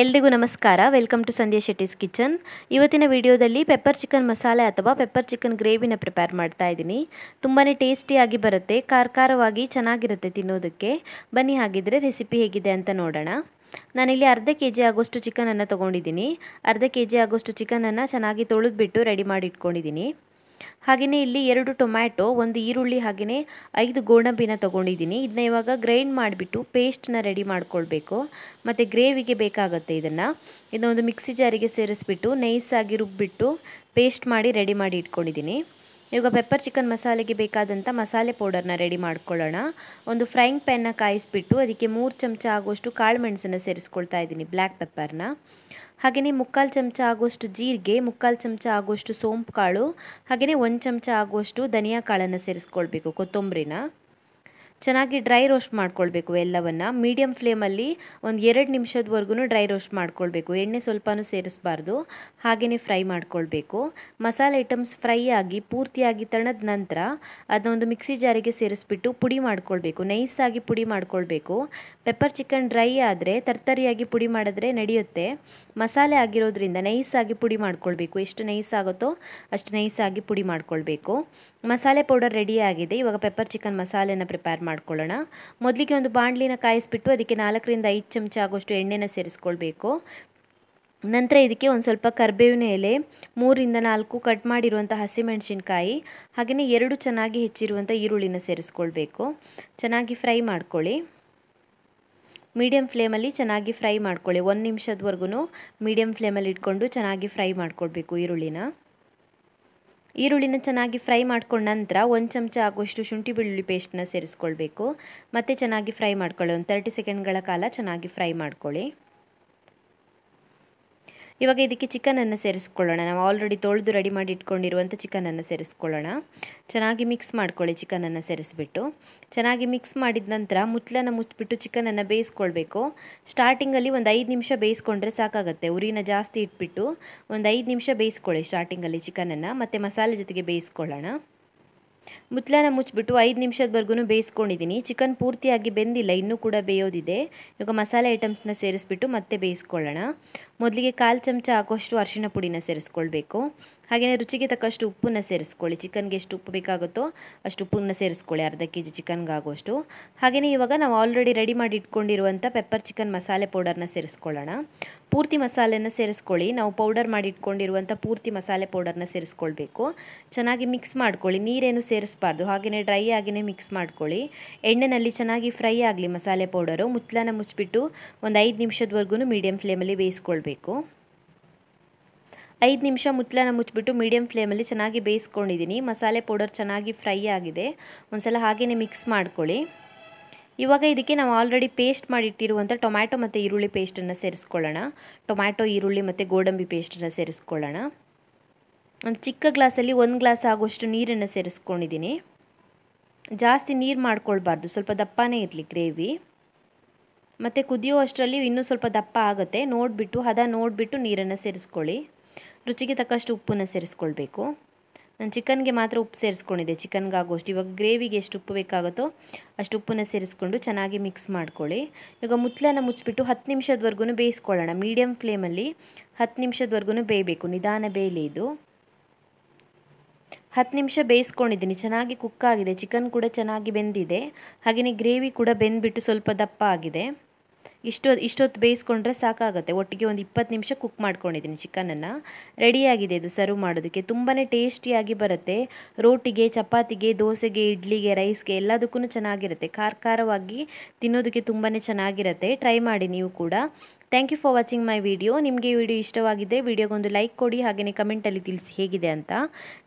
ಎಲ್ರಿಗೂ ನಮಸ್ಕಾರ. Welcome to Sandhya Shetty's kitchen. ಇವತ್ತಿನ ವಿಡಿಯೋದಲ್ಲಿ ಪೆಪ್ಪರ್ ಚಿಕನ್ ಮಸಾಲೆ ಅಥವಾ ಪೆಪ್ಪರ್ ಚಿಕನ್ ಗ್ರೇವಿನ ಪ್ರಿಪೇರ್ ಮಾಡ್ತಾ ಇದ್ದೀನಿ. ತುಂಬಾ ಟೇಸ್ಟಿಯಾಗಿ ಬರುತ್ತೆ, ಖಾರವಾಗಿ ಚೆನ್ನಾಗಿರುತ್ತೆ ತಿನ್ನೋದಕ್ಕೆ. ಬನ್ನಿ ಹಾಗಿದ್ರೆ ರೆಸಿಪಿ ಹೇಗಿದೆ ಅಂತ ನೋಡೋಣ. ನಾನಿಲ್ಲಿ ಅರ್ಧ ಕೆಜಿ ಆಗೋಷ್ಟು ಚಿಕನನ್ನು ತೊಗೊಂಡಿದ್ದೀನಿ. ಅರ್ಧ ಕೆಜಿ ಆಗೋಷ್ಟು ಚಿಕನನ್ನು ಚೆನ್ನಾಗಿ ತೊಳೆದ್ಬಿಟ್ಟು ರೆಡಿ ಮಾಡಿ ಇಟ್ಕೊಂಡಿದ್ದೀನಿ. ಹಾಗೆಯೇ ಇಲ್ಲಿ 2 ಟೊಮ್ಯಾಟೊ, 1 ಈರುಳ್ಳಿ, ಹಾಗೆಯೇ 5 ಗೋಡಂಬಿನ ತೊಗೊಂಡಿದ್ದೀನಿ. ಇದನ್ನ ಇವಾಗ ಗ್ರೈಂಡ್ ಮಾಡಿಬಿಟ್ಟು ಪೇಸ್ಟ್ನ ರೆಡಿ ಮಾಡ್ಕೊಳ್ಬೇಕು. ಮತ್ತು ಗ್ರೇವಿಗೆ ಬೇಕಾಗುತ್ತೆ ಇದನ್ನ ಒಂದು ಮಿಕ್ಸಿ ಜಾರಿಗೆ ಸೇರಿಸ್ಬಿಟ್ಟು ನೈಸಾಗಿ ರುಬ್ಬಿಟ್ಟು ಪೇಸ್ಟ್ ಮಾಡಿ ರೆಡಿ ಮಾಡಿ ಇಟ್ಕೊಂಡಿದ್ದೀನಿ. ಇವಾಗ ಪೆಪ್ಪರ್ ಚಿಕನ್ ಮಸಾಲೆಗೆ ಬೇಕಾದಂಥ ಮಸಾಲೆ ಪೌಡರ್ನ ರೆಡಿ ಮಾಡ್ಕೊಳ್ಳೋಣ. ಒಂದು ಫ್ರೈಯಿಂಗ್ ಪ್ಯಾನ್ನ ಕಾಯಿಸ್ಬಿಟ್ಟು ಅದಕ್ಕೆ 3 ಚಮಚ ಆಗೋಷ್ಟು ಕಾಳು ಮೆಣಸನ್ನು ಸೇರಿಸ್ಕೊಳ್ತಾ ಇದ್ದೀನಿ, ಬ್ಲ್ಯಾಕ್ ಪೆಪ್ಪರ್ನ. ಹಾಗೆಯೇ 3/4 ಚಮಚ ಆಗೋಷ್ಟು ಜೀರಿಗೆ, 3/4 ಚಮಚ ಆಗೋಷ್ಟು ಸೋಂಪು ಕಾಳು, ಹಾಗೆಯೇ 1 ಚಮಚ ಆಗೋಷ್ಟು ಧನಿಯಾ ಕಾಳನ್ನು ಸೇರಿಸ್ಕೊಳ್ಬೇಕು, ಕೊತ್ತಂಬರಿನ. ಚೆನ್ನಾಗಿ ಡ್ರೈ ರೋಸ್ಟ್ ಮಾಡ್ಕೊಳ್ಬೇಕು ಎಲ್ಲವನ್ನು. ಮೀಡಿಯಮ್ ಫ್ಲೇಮಲ್ಲಿ ಒಂದು 2 ನಿಮಿಷದವರೆಗೂ ಡ್ರೈ ರೋಸ್ಟ್ ಮಾಡ್ಕೊಳ್ಬೇಕು. ಎಣ್ಣೆ ಸ್ವಲ್ಪನೂ ಸೇರಿಸಬಾರ್ದು, ಹಾಗೆಯೇ ಫ್ರೈ ಮಾಡ್ಕೊಳ್ಬೇಕು. ಮಸಾಲೆ ಐಟಮ್ಸ್ ಫ್ರೈ ಆಗಿ ಪೂರ್ತಿಯಾಗಿ ತಣ್ಣದ ನಂತರ ಅದನ್ನ ಒಂದು ಮಿಕ್ಸಿ ಜಾರಿಗೆ ಸೇರಿಸ್ಬಿಟ್ಟು ಪುಡಿ ಮಾಡ್ಕೊಳ್ಬೇಕು, ನೈಸಾಗಿ ಪುಡಿ ಮಾಡ್ಕೊಳ್ಬೇಕು. ಪೆಪ್ಪರ್ ಚಿಕನ್ ಡ್ರೈ ಆದರೆ ತರ್ತರಿಯಾಗಿ ಪುಡಿ ಮಾಡಿದ್ರೆ ನಡೆಯುತ್ತೆ. ಮಸಾಲೆ ಆಗಿರೋದ್ರಿಂದ ನೈಸಾಗಿ ಪುಡಿ ಮಾಡ್ಕೊಳ್ಬೇಕು. ಎಷ್ಟು ನೈಸ್ ಆಗುತ್ತೋ ಅಷ್ಟು ನೈಸಾಗಿ ಪುಡಿ ಮಾಡ್ಕೊಳ್ಬೇಕು. ಮಸಾಲೆ ಪೌಡರ್ ರೆಡಿ ಆಗಿದೆ. ಇವಾಗ ಪೆಪ್ಪರ್ ಚಿಕನ್ ಮಸಾಲೆನ ಪ್ರಿಪೇರ್ ಮಾಡ್ಕೊಳ್ಳೋಣ. ಮೊದಲಿಗೆ ಒಂದು ಬಾಣಲಿನ ಕಾಯಿಸ್ಬಿಟ್ಟು ಅದಕ್ಕೆ 4ರಿಂದ 5 ಚಮಚ ಆಗೋಷ್ಟು ಎಣ್ಣೆನ ಸೇರಿಸ್ಕೊಳ್ಬೇಕು. ನಂತರ ಇದಕ್ಕೆ ಒಂದು ಸ್ವಲ್ಪ ಕರಿಬೇವಿನ ಎಲೆ, 3ರಿಂದ 4 ಕಟ್ ಮಾಡಿರುವಂಥ ಹಸಿಮೆಣಸಿನ್ಕಾಯಿ, ಹಾಗೆಯೇ 2 ಚೆನ್ನಾಗಿ ಹೆಚ್ಚಿರುವಂಥ ಈರುಳ್ಳಿನ ಸೇರಿಸ್ಕೊಳ್ಬೇಕು. ಚೆನ್ನಾಗಿ ಫ್ರೈ ಮಾಡ್ಕೊಳ್ಳಿ. ಮೀಡಿಯಮ್ ಫ್ಲೇಮಲ್ಲಿ ಚೆನ್ನಾಗಿ ಫ್ರೈ ಮಾಡ್ಕೊಳ್ಳಿ. 1 ನಿಮಿಷದವರೆಗೂ ಮೀಡಿಯಮ್ ಫ್ಲೇಮಲ್ಲಿ ಇಟ್ಕೊಂಡು ಚೆನ್ನಾಗಿ ಫ್ರೈ ಮಾಡ್ಕೊಳ್ಬೇಕು ಈರುಳ್ಳಿನ ಚೆನ್ನಾಗಿ ಫ್ರೈ ಮಾಡ್ಕೊಂಡ ನಂತರ 1 ಚಮಚ ಆಗೋಷ್ಟು ಶುಂಠಿ ಬೆಳ್ಳುಳ್ಳಿ ಪೇಸ್ಟನ್ನ ಸೇರಿಸ್ಕೊಳ್ಬೇಕು. ಮತ್ತೆ ಚೆನ್ನಾಗಿ ಫ್ರೈ ಮಾಡ್ಕೊಳ್ಳಿ. ಒಂದು 30 ಸೆಕೆಂಡ್ಗಳ ಕಾಲ ಚೆನ್ನಾಗಿ ಫ್ರೈ ಮಾಡ್ಕೊಳ್ಳಿ. ಇವಾಗ ಇದಕ್ಕೆ ಚಿಕನನ್ನು ಸೇರಿಸ್ಕೊಳ್ಳೋಣ. ನಾವು ಆಲ್ರೆಡಿ ತೊಳೆದು ರೆಡಿ ಮಾಡಿ ಇಟ್ಕೊಂಡಿರುವಂಥ ಚಿಕನನ್ನು ಸೇರಿಸ್ಕೊಳ್ಳೋಣ. ಚೆನ್ನಾಗಿ ಮಿಕ್ಸ್ ಮಾಡ್ಕೊಳ್ಳಿ. ಚಿಕನನ್ನು ಸೇರಿಸ್ಬಿಟ್ಟು ಚೆನ್ನಾಗಿ ಮಿಕ್ಸ್ ಮಾಡಿದ ನಂತರ ಮುಚ್ಚಳನ ಮುಚ್ಚಿಬಿಟ್ಟು ಚಿಕನನ್ನು ಬೇಯಿಸ್ಕೊಳ್ಬೇಕು. ಸ್ಟಾರ್ಟಿಂಗಲ್ಲಿ ಒಂದು 5 ನಿಮಿಷ ಬೇಯಿಸ್ಕೊಂಡ್ರೆ ಸಾಕಾಗುತ್ತೆ. ಉರಿನ ಜಾಸ್ತಿ ಇಟ್ಬಿಟ್ಟು ಒಂದು 5 ನಿಮಿಷ ಬೇಯಿಸ್ಕೊಳ್ಳಿ ಸ್ಟಾರ್ಟಿಂಗಲ್ಲಿ ಚಿಕನನ್ನು. ಮತ್ತು ಮಸಾಲೆ ಜೊತೆಗೆ ಬೇಯಿಸ್ಕೊಳ್ಳೋಣ. ಮುಚ್ಚಳನ ಮುಚ್ಚಿಬಿಟ್ಟು 5 ನಿಮಿಷದವರೆಗೂ ಬೇಯಿಸ್ಕೊಂಡಿದ್ದೀನಿ. ಚಿಕನ್ ಪೂರ್ತಿಯಾಗಿ ಬೆಂದಿಲ್ಲ, ಇನ್ನೂ ಕೂಡ ಬೇಯೋದಿದೆ. ಇವಾಗ ಮಸಾಲೆ ಐಟಮ್ಸ್ನ ಸೇರಿಸ್ಬಿಟ್ಟು ಮತ್ತೆ ಬೇಯಿಸ್ಕೊಳ್ಳೋಣ. ಮೊದಲಿಗೆ 1/4 ಚಮಚ ಆಗೋಷ್ಟು ಅರಿಶಿನ ಪುಡಿನ ಸೇರಿಸ್ಕೊಳ್ಬೇಕು. ಹಾಗೆಯೇ ರುಚಿಗೆ ತಕ್ಕಷ್ಟು ಉಪ್ಪನ್ನು ಸೇರಿಸ್ಕೊಳ್ಳಿ. ಚಿಕನ್ಗೆ ಎಷ್ಟು ಉಪ್ಪು ಬೇಕಾಗುತ್ತೋ ಅಷ್ಟು ಉಪ್ಪನ್ನು ಸೇರಿಸ್ಕೊಳ್ಳಿ, ಅರ್ಧ ಕೆಜಿ ಚಿಕನ್ಗೆ ಆಗೋಷ್ಟು. ಹಾಗೆಯೇ ಇವಾಗ ನಾವು ಆಲ್ರೆಡಿ ರೆಡಿ ಮಾಡಿ ಇಟ್ಕೊಂಡಿರುವಂಥ ಪೆಪ್ಪರ್ ಚಿಕನ್ ಮಸಾಲೆ ಪೌಡರ್ನ ಸೇರಿಸ್ಕೊಳ್ಳೋಣ. ಪೂರ್ತಿ ಮಸಾಲೆನ ಸೇರಿಸ್ಕೊಳ್ಳಿ. ನಾವು ಪೌಡರ್ ಮಾಡಿ ಇಟ್ಕೊಂಡಿರುವಂಥ ಪೂರ್ತಿ ಮಸಾಲೆ ಪೌಡರ್ನ ಸೇರಿಸ್ಕೊಳ್ಬೇಕು. ಚೆನ್ನಾಗಿ ಮಿಕ್ಸ್ ಮಾಡ್ಕೊಳ್ಳಿ. ನೀರೇನು ಸೇರಿಸಬಾರ್ದು, ಹಾಗೆಯೇ ಡ್ರೈ ಆಗಿಯೇ ಮಿಕ್ಸ್ ಮಾಡ್ಕೊಳ್ಳಿ. ಎಣ್ಣೆಯಲ್ಲಿ ಚೆನ್ನಾಗಿ ಫ್ರೈ ಆಗಲಿ ಮಸಾಲೆ ಪೌಡರು. ಮುಚ್ಚಳನ ಮುಚ್ಚಿಬಿಟ್ಟು ಒಂದು 5 ನಿಮಿಷದವರೆಗೂ ಮೀಡಿಯಮ್ ಫ್ಲೇಮಲ್ಲಿ ಬೇಯಿಸ್ಕೊಳ್ಬೇಕು. 5 ನಿಮಿಷ ಮುಚ್ಚಳನ ಮುಚ್ಚಿಬಿಟ್ಟು ಮೀಡಿಯಮ್ ಫ್ಲೇಮಲ್ಲಿ ಚೆನ್ನಾಗಿ ಬೇಯಿಸ್ಕೊಂಡಿದ್ದೀನಿ. ಮಸಾಲೆ ಪೌಡರ್ ಚೆನ್ನಾಗಿ ಫ್ರೈ ಆಗಿದೆ. ಒಂದ್ಸಲ ಹಾಗೆಯೇ ಮಿಕ್ಸ್ ಮಾಡ್ಕೊಳ್ಳಿ. ಇವಾಗ ಇದಕ್ಕೆ ನಾವು ಆಲ್ರೆಡಿ ಪೇಸ್ಟ್ ಮಾಡಿಟ್ಟಿರುವಂಥ ಟೊಮ್ಯಾಟೊ ಮತ್ತು ಈರುಳ್ಳಿ ಪೇಸ್ಟನ್ನು ಸೇರಿಸ್ಕೊಳ್ಳೋಣ. ಟೊಮ್ಯಾಟೊ, ಈರುಳ್ಳಿ ಮತ್ತು ಗೋಡಂಬಿ ಪೇಸ್ಟನ್ನು ಸೇರಿಸ್ಕೊಳ್ಳೋಣ. ಒಂದು ಚಿಕ್ಕ ಗ್ಲಾಸಲ್ಲಿ 1 ಗ್ಲಾಸ್ ಆಗೋಷ್ಟು ನೀರನ್ನು ಸೇರಿಸ್ಕೊಂಡಿದ್ದೀನಿ. ಜಾಸ್ತಿ ನೀರು ಮಾಡ್ಕೊಳ್ಬಾರ್ದು, ಸ್ವಲ್ಪ ದಪ್ಪನೇ ಇರಲಿ ಗ್ರೇವಿ. ಮತ್ತು ಕುದಿಯೋ ಅಷ್ಟರಲ್ಲಿ ಇನ್ನೂ ಸ್ವಲ್ಪ ದಪ್ಪ ಆಗುತ್ತೆ. ಹದ ನೋಡಿಬಿಟ್ಟು ನೀರನ್ನು ಸೇರಿಸ್ಕೊಳ್ಳಿ. ರುಚಿಗೆ ತಕ್ಕಷ್ಟು ಉಪ್ಪನ್ನು ಸೇರಿಸ್ಕೊಳ್ಬೇಕು. ನಾನು ಚಿಕನ್ಗೆ ಮಾತ್ರ ಉಪ್ಪು ಸೇರಿಸ್ಕೊಂಡಿದ್ದೆ, ಚಿಕನ್ಗೆ ಆಗೋಷ್ಟು. ಇವಾಗ ಗ್ರೇವಿಗೆ ಎಷ್ಟು ಉಪ್ಪು ಬೇಕಾಗುತ್ತೋ ಅಷ್ಟು ಉಪ್ಪನ್ನು ಸೇರಿಸ್ಕೊಂಡು ಚೆನ್ನಾಗಿ ಮಿಕ್ಸ್ ಮಾಡ್ಕೊಳ್ಳಿ. ಇವಾಗ ಮುಚ್ಚಳನ ಮುಚ್ಚಿಬಿಟ್ಟು 10 ನಿಮಿಷದವರೆಗೂ ಬೇಯಿಸ್ಕೊಳ್ಳೋಣ. ಮೀಡಿಯಮ್ ಫ್ಲೇಮಲ್ಲಿ 10 ನಿಮಿಷದವರೆಗೂ ಬೇಯಬೇಕು, ನಿಧಾನ ಬೇಯಲಿ ಇದು. 10 ನಿಮಿಷ ಬೇಯಿಸ್ಕೊಂಡಿದ್ದೀನಿ. ಚೆನ್ನಾಗಿ ಕುಕ್ ಆಗಿದೆ. ಚಿಕನ್ ಕೂಡ ಚೆನ್ನಾಗಿ ಬೆಂದಿದೆ. ಹಾಗೆಯೇ ಗ್ರೇವಿ ಕೂಡ ಬೆಂದ್ಬಿಟ್ಟು ಸ್ವಲ್ಪ ದಪ್ಪ ಆಗಿದೆ. ಇಷ್ಟೊತ್ತು ಬೇಯಿಸ್ಕೊಂಡ್ರೆ ಸಾಕಾಗುತ್ತೆ. ಒಟ್ಟಿಗೆ ಒಂದು 20 ನಿಮಿಷ ಕುಕ್ ಮಾಡ್ಕೊಂಡಿದ್ದೀನಿ ಚಿಕನನ್ನು. ರೆಡಿಯಾಗಿದೆ ಇದು ಸರ್ವ್ ಮಾಡೋದಕ್ಕೆ. ತುಂಬಾ ಟೇಸ್ಟಿಯಾಗಿ ಬರುತ್ತೆ. ರೋಟಿಗೆ, ಚಪಾತಿಗೆ, ದೋಸೆಗೆ, ಇಡ್ಲಿಗೆ, ರೈಸ್ಗೆ ಎಲ್ಲದಕ್ಕೂ ಚೆನ್ನಾಗಿರುತ್ತೆ. ಖಾರವಾಗಿ ತಿನ್ನೋದಕ್ಕೆ ತುಂಬಾ ಚೆನ್ನಾಗಿರುತ್ತೆ. ಟ್ರೈ ಮಾಡಿ ನೀವು ಕೂಡ. Thank you for watching my video. ನಿಮಗೆ ಈ ವಿಡಿಯೋ ಇಷ್ಟವಾಗಿದ್ದರೆ ವಿಡಿಯೋಗೊಂದು ಲೈಕ್ ಕೊಡಿ, ಹಾಗೆಯೇ ಕಮೆಂಟಲ್ಲಿ ತಿಳಿಸಿ ಹೇಗಿದೆ ಅಂತ.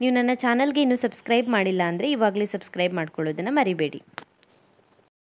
ನೀವು ನನ್ನ ಚಾನಲ್ಗೆ ಇನ್ನೂ ಸಬ್ಸ್ಕ್ರೈಬ್ ಮಾಡಿಲ್ಲ ಅಂದರೆ ಇವಾಗಲೇ ಸಬ್ಸ್ಕ್ರೈಬ್ ಮಾಡ್ಕೊಳ್ಳೋದನ್ನು ಮರಿಬೇಡಿ.